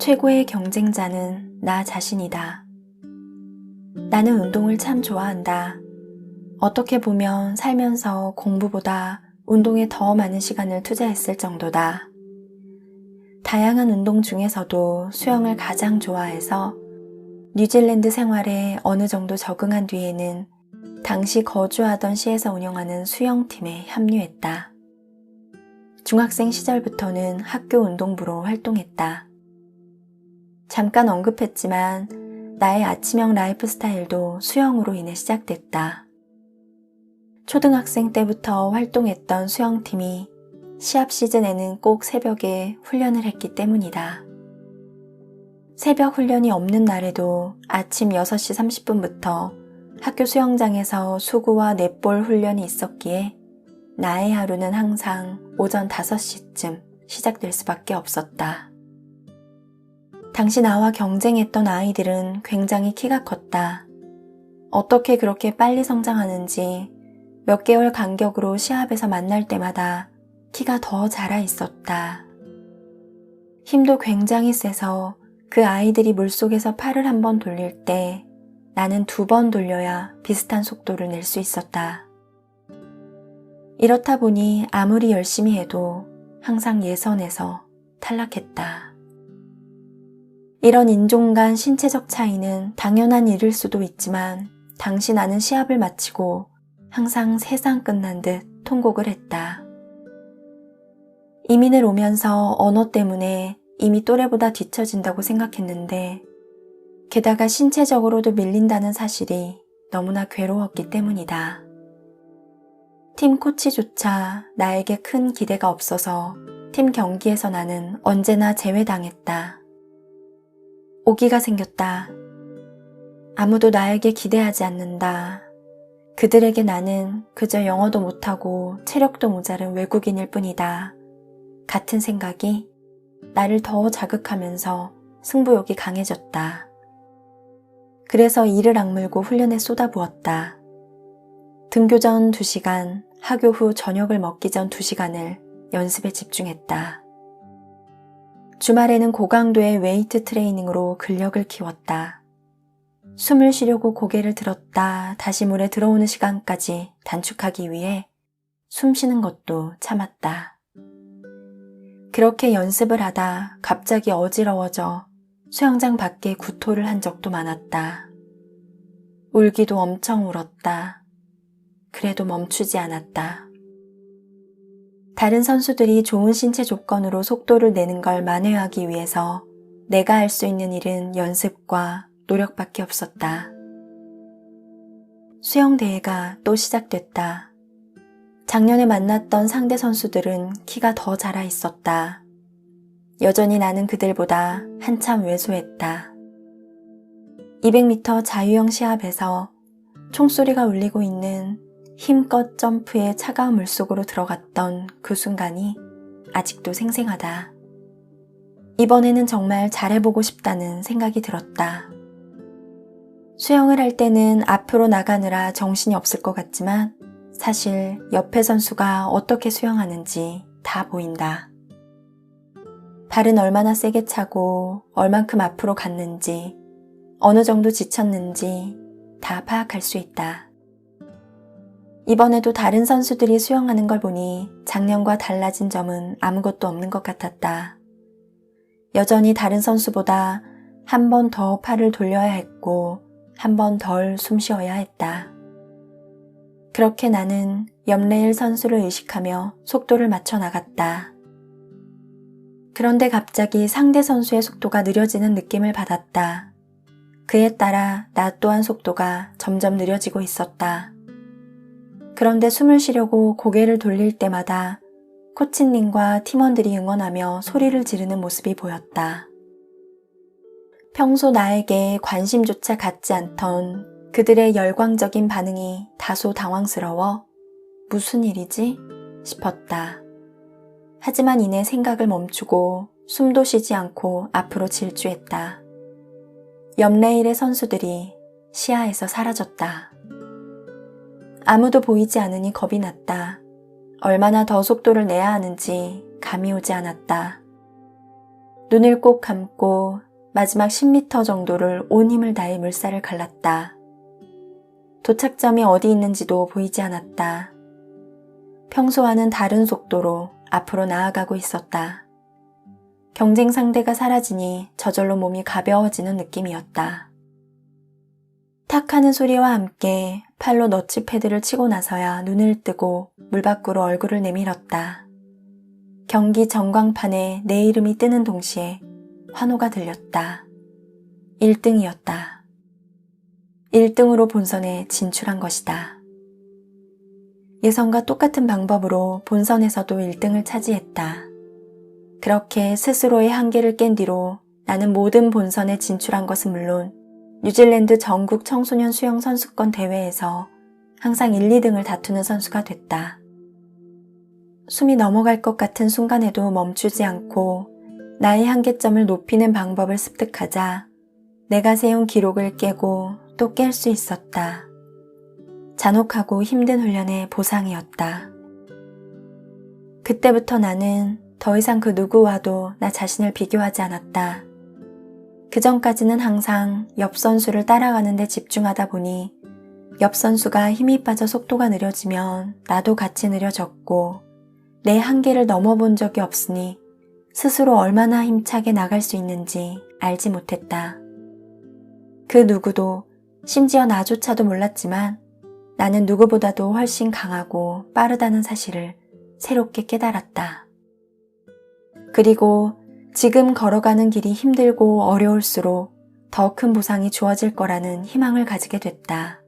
최고의 경쟁자는 나 자신이다. 나는 운동을 참 좋아한다. 어떻게 보면 살면서 공부보다 운동에 더 많은 시간을 투자했을 정도다. 다양한 운동 중에서도 수영을 가장 좋아해서 뉴질랜드 생활에 어느 정도 적응한 뒤에는 당시 거주하던 시에서 운영하는 수영팀에 합류했다. 중학생 시절부터는 학교 운동부로 활동했다. 잠깐 언급했지만 나의 아침형 라이프 스타일도 수영으로 인해 시작됐다. 초등학생 때부터 활동했던 수영팀이 시합 시즌에는 꼭 새벽에 훈련을 했기 때문이다. 새벽 훈련이 없는 날에도 아침 6시 30분부터 학교 수영장에서 수구와 넷볼 훈련이 있었기에 나의 하루는 항상 오전 5시쯤 시작될 수밖에 없었다. 당시 나와 경쟁했던 아이들은 굉장히 키가 컸다. 어떻게 그렇게 빨리 성장하는지 몇 개월 간격으로 시합에서 만날 때마다 키가 더 자라 있었다. 힘도 굉장히 세서 그 아이들이 물속에서 팔을 한 번 돌릴 때 나는 2번 돌려야 비슷한 속도를 낼 수 있었다. 이렇다 보니 아무리 열심히 해도 항상 예선에서 탈락했다. 이런 인종 간 신체적 차이는 당연한 일일 수도 있지만 당시 나는 시합을 마치고 항상 세상 끝난 듯 통곡을 했다. 이민을 오면서 언어 때문에 이미 또래보다 뒤처진다고 생각했는데 게다가 신체적으로도 밀린다는 사실이 너무나 괴로웠기 때문이다. 팀 코치조차 나에게 큰 기대가 없어서 팀 경기에서 나는 언제나 제외당했다. 오기가 생겼다. 아무도 나에게 기대하지 않는다. 그들에게 나는 그저 영어도 못하고 체력도 모자른 외국인일 뿐이다. 같은 생각이 나를 더 자극하면서 승부욕이 강해졌다. 그래서 이를 악물고 훈련에 쏟아부었다. 등교 전 2시간, 학교 후 저녁을 먹기 전 2시간을 연습에 집중했다. 주말에는 고강도의 웨이트 트레이닝으로 근력을 키웠다. 숨을 쉬려고 고개를 들었다 다시 물에 들어오는 시간까지 단축하기 위해 숨 쉬는 것도 참았다. 그렇게 연습을 하다 갑자기 어지러워져 수영장 밖에 구토를 한 적도 많았다. 울기도 엄청 울었다. 그래도 멈추지 않았다. 다른 선수들이 좋은 신체 조건으로 속도를 내는 걸 만회하기 위해서 내가 할 수 있는 일은 연습과 노력밖에 없었다. 수영대회가 또 시작됐다. 작년에 만났던 상대 선수들은 키가 더 자라 있었다. 여전히 나는 그들보다 한참 왜소했다. 200m 자유형 시합에서 총소리가 울리고 있는 힘껏 점프에 차가운 물속으로 들어갔던 그 순간이 아직도 생생하다. 이번에는 정말 잘해보고 싶다는 생각이 들었다. 수영을 할 때는 앞으로 나가느라 정신이 없을 것 같지만 사실 옆에 선수가 어떻게 수영하는지 다 보인다. 발은 얼마나 세게 차고 얼만큼 앞으로 갔는지 어느 정도 지쳤는지 다 파악할 수 있다. 이번에도 다른 선수들이 수영하는 걸 보니 작년과 달라진 점은 아무것도 없는 것 같았다. 여전히 다른 선수보다 한 번 더 팔을 돌려야 했고 한 번 덜 숨 쉬어야 했다. 그렇게 나는 옆레일 선수를 의식하며 속도를 맞춰 나갔다. 그런데 갑자기 상대 선수의 속도가 느려지는 느낌을 받았다. 그에 따라 나 또한 속도가 점점 느려지고 있었다. 그런데 숨을 쉬려고 고개를 돌릴 때마다 코치님과 팀원들이 응원하며 소리를 지르는 모습이 보였다. 평소 나에게 관심조차 갖지 않던 그들의 열광적인 반응이 다소 당황스러워 무슨 일이지? 싶었다. 하지만 이내 생각을 멈추고 숨도 쉬지 않고 앞으로 질주했다. 옆 레일의 선수들이 시야에서 사라졌다. 아무도 보이지 않으니 겁이 났다. 얼마나 더 속도를 내야 하는지 감이 오지 않았다. 눈을 꼭 감고 마지막 10m 정도를 온 힘을 다해 물살을 갈랐다. 도착점이 어디 있는지도 보이지 않았다. 평소와는 다른 속도로 앞으로 나아가고 있었다. 경쟁 상대가 사라지니 저절로 몸이 가벼워지는 느낌이었다. 탁 하는 소리와 함께 팔로 너치 패드를 치고 나서야 눈을 뜨고 물 밖으로 얼굴을 내밀었다. 경기 전광판에 내 이름이 뜨는 동시에 환호가 들렸다. 1등이었다. 1등으로 본선에 진출한 것이다. 예선과 똑같은 방법으로 본선에서도 1등을 차지했다. 그렇게 스스로의 한계를 깬 뒤로 나는 모든 본선에 진출한 것은 물론 뉴질랜드 전국 청소년 수영 선수권 대회에서 항상 1, 2등을 다투는 선수가 됐다. 숨이 넘어갈 것 같은 순간에도 멈추지 않고 나의 한계점을 높이는 방법을 습득하자 내가 세운 기록을 깨고 또 깰 수 있었다. 잔혹하고 힘든 훈련의 보상이었다. 그때부터 나는 더 이상 그 누구와도 나 자신을 비교하지 않았다. 그 전까지는 항상 옆 선수를 따라가는 데 집중하다 보니 옆 선수가 힘이 빠져 속도가 느려지면 나도 같이 느려졌고 내 한계를 넘어본 적이 없으니 스스로 얼마나 힘차게 나갈 수 있는지 알지 못했다. 그 누구도 심지어 나조차도 몰랐지만 나는 누구보다도 훨씬 강하고 빠르다는 사실을 새롭게 깨달았다. 그리고 지금 걸어가는 길이 힘들고 어려울수록 더 큰 보상이 주어질 거라는 희망을 가지게 됐다.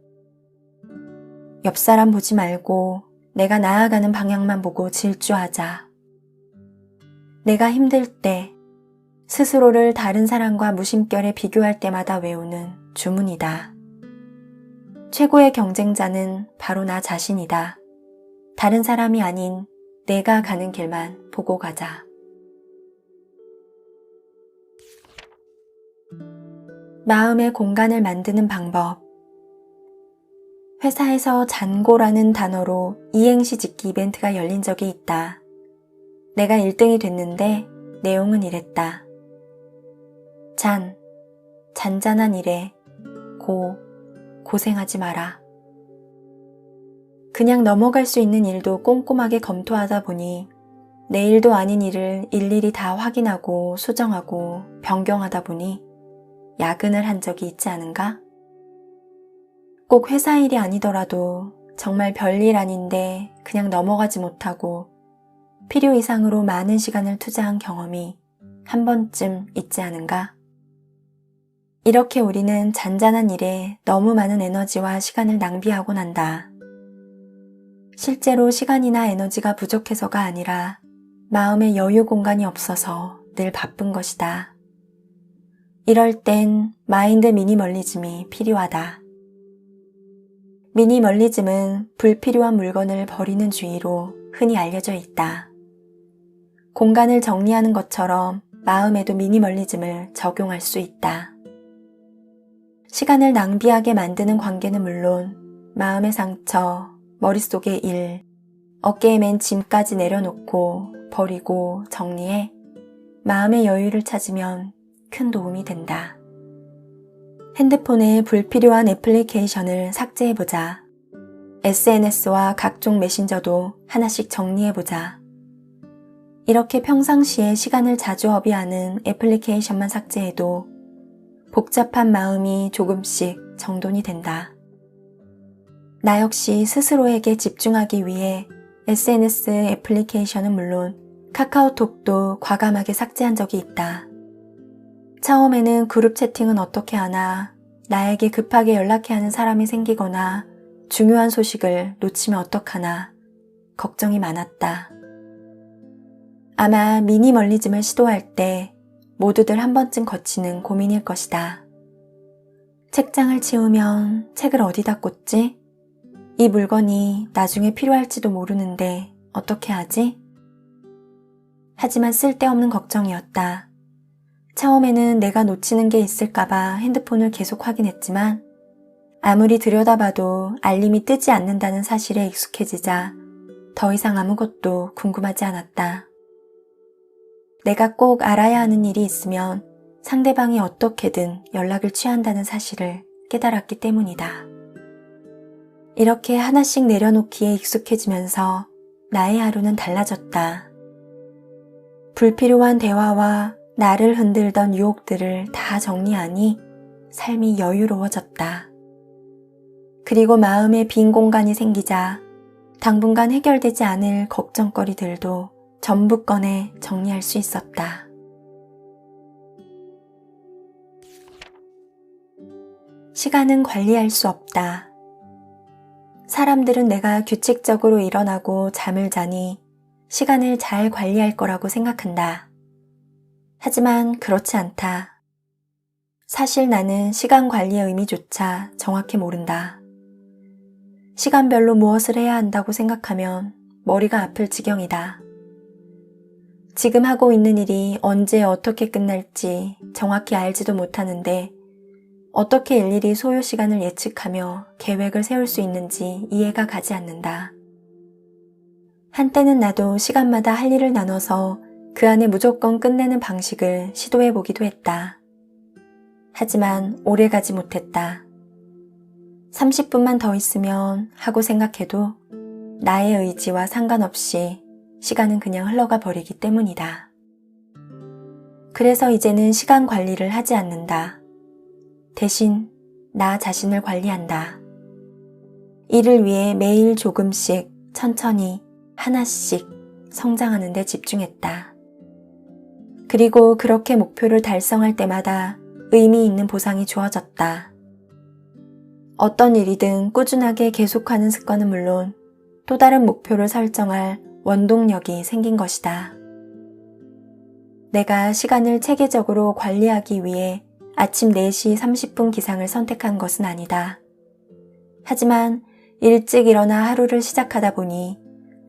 옆 사람 보지 말고 내가 나아가는 방향만 보고 질주하자. 내가 힘들 때 스스로를 다른 사람과 무심결에 비교할 때마다 외우는 주문이다. 최고의 경쟁자는 바로 나 자신이다. 다른 사람이 아닌 내가 가는 길만 보고 가자. 마음의 공간을 만드는 방법. 회사에서 잔고라는 단어로 이행시 짓기 이벤트가 열린 적이 있다. 내가 1등이 됐는데 내용은 이랬다. 잔잔한 일에 고생하지 마라. 그냥 넘어갈 수 있는 일도 꼼꼼하게 검토하다 보니 내 일도 아닌 일을 일일이 다 확인하고 수정하고 변경하다 보니 야근을 한 적이 있지 않은가? 꼭 회사 일이 아니더라도 정말 별일 아닌데 그냥 넘어가지 못하고 필요 이상으로 많은 시간을 투자한 경험이 한 번쯤 있지 않은가? 이렇게 우리는 잔잔한 일에 너무 많은 에너지와 시간을 낭비하곤 한다. 실제로 시간이나 에너지가 부족해서가 아니라 마음의 여유 공간이 없어서 늘 바쁜 것이다. 이럴 땐 마인드 미니멀리즘이 필요하다. 미니멀리즘은 불필요한 물건을 버리는 주의로 흔히 알려져 있다. 공간을 정리하는 것처럼 마음에도 미니멀리즘을 적용할 수 있다. 시간을 낭비하게 만드는 관계는 물론 마음의 상처, 머릿속의 일, 어깨에 맨 짐까지 내려놓고 버리고 정리해 마음의 여유를 찾으면 큰 도움이 된다. 핸드폰에 불필요한 애플리케이션을 삭제해보자. SNS와 각종 메신저도 하나씩 정리해보자. 이렇게 평상시에 시간을 자주 허비하는 애플리케이션만 삭제해도 복잡한 마음이 조금씩 정돈이 된다. 나 역시 스스로에게 집중하기 위해 SNS 애플리케이션은 물론 카카오톡도 과감하게 삭제한 적이 있다. 처음에는 그룹 채팅은 어떻게 하나, 나에게 급하게 연락해야 하는 사람이 생기거나 중요한 소식을 놓치면 어떡하나 걱정이 많았다. 아마 미니멀리즘을 시도할 때 모두들 한 번쯤 거치는 고민일 것이다. 책장을 치우면 책을 어디다 꽂지? 이 물건이 나중에 필요할지도 모르는데 어떻게 하지? 하지만 쓸데없는 걱정이었다. 처음에는 내가 놓치는 게 있을까봐 핸드폰을 계속 확인했지만 아무리 들여다봐도 알림이 뜨지 않는다는 사실에 익숙해지자 더 이상 아무것도 궁금하지 않았다. 내가 꼭 알아야 하는 일이 있으면 상대방이 어떻게든 연락을 취한다는 사실을 깨달았기 때문이다. 이렇게 하나씩 내려놓기에 익숙해지면서 나의 하루는 달라졌다. 불필요한 대화와 나를 흔들던 유혹들을 다 정리하니 삶이 여유로워졌다. 그리고 마음에 빈 공간이 생기자 당분간 해결되지 않을 걱정거리들도 전부 꺼내 정리할 수 있었다. 시간은 관리할 수 없다. 사람들은 내가 규칙적으로 일어나고 잠을 자니 시간을 잘 관리할 거라고 생각한다. 하지만 그렇지 않다. 사실 나는 시간 관리의 의미조차 정확히 모른다. 시간별로 무엇을 해야 한다고 생각하면 머리가 아플 지경이다. 지금 하고 있는 일이 언제 어떻게 끝날지 정확히 알지도 못하는데 어떻게 일일이 소요 시간을 예측하며 계획을 세울 수 있는지 이해가 가지 않는다. 한때는 나도 시간마다 할 일을 나눠서 그 안에 무조건 끝내는 방식을 시도해 보기도 했다. 하지만 오래 가지 못했다. 30분만 더 있으면 하고 생각해도 나의 의지와 상관없이 시간은 그냥 흘러가 버리기 때문이다. 그래서 이제는 시간 관리를 하지 않는다. 대신 나 자신을 관리한다. 이를 위해 매일 조금씩 천천히 하나씩 성장하는 데 집중했다. 그리고 그렇게 목표를 달성할 때마다 의미 있는 보상이 주어졌다. 어떤 일이든 꾸준하게 계속하는 습관은 물론 또 다른 목표를 설정할 원동력이 생긴 것이다. 내가 시간을 체계적으로 관리하기 위해 아침 4시 30분 기상을 선택한 것은 아니다. 하지만 일찍 일어나 하루를 시작하다 보니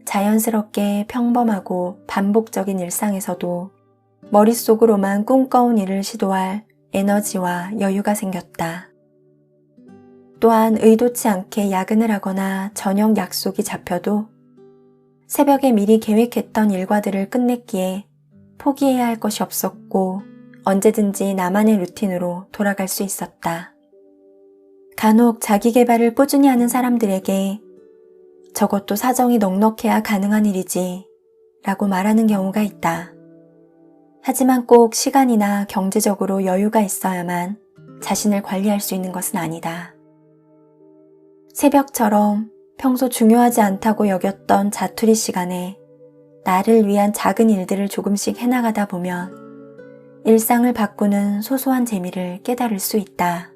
자연스럽게 평범하고 반복적인 일상에서도 머릿속으로만 꿈꿔온 일을 시도할 에너지와 여유가 생겼다. 또한 의도치 않게 야근을 하거나 저녁 약속이 잡혀도 새벽에 미리 계획했던 일과들을 끝냈기에 포기해야 할 것이 없었고 언제든지 나만의 루틴으로 돌아갈 수 있었다. 간혹 자기 개발을 꾸준히 하는 사람들에게 저것도 사정이 넉넉해야 가능한 일이지 라고 말하는 경우가 있다. 하지만 꼭 시간이나 경제적으로 여유가 있어야만 자신을 관리할 수 있는 것은 아니다. 새벽처럼 평소 중요하지 않다고 여겼던 자투리 시간에 나를 위한 작은 일들을 조금씩 해나가다 보면 일상을 바꾸는 소소한 재미를 깨달을 수 있다.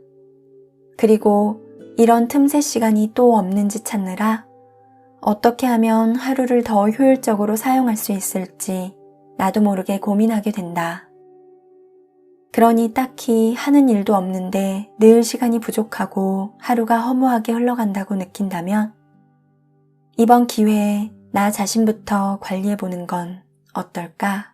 그리고 이런 틈새 시간이 또 없는지 찾느라 어떻게 하면 하루를 더 효율적으로 사용할 수 있을지 나도 모르게 고민하게 된다. 그러니 딱히 하는 일도 없는데 늘 시간이 부족하고 하루가 허무하게 흘러간다고 느낀다면 이번 기회에 나 자신부터 관리해보는 건 어떨까?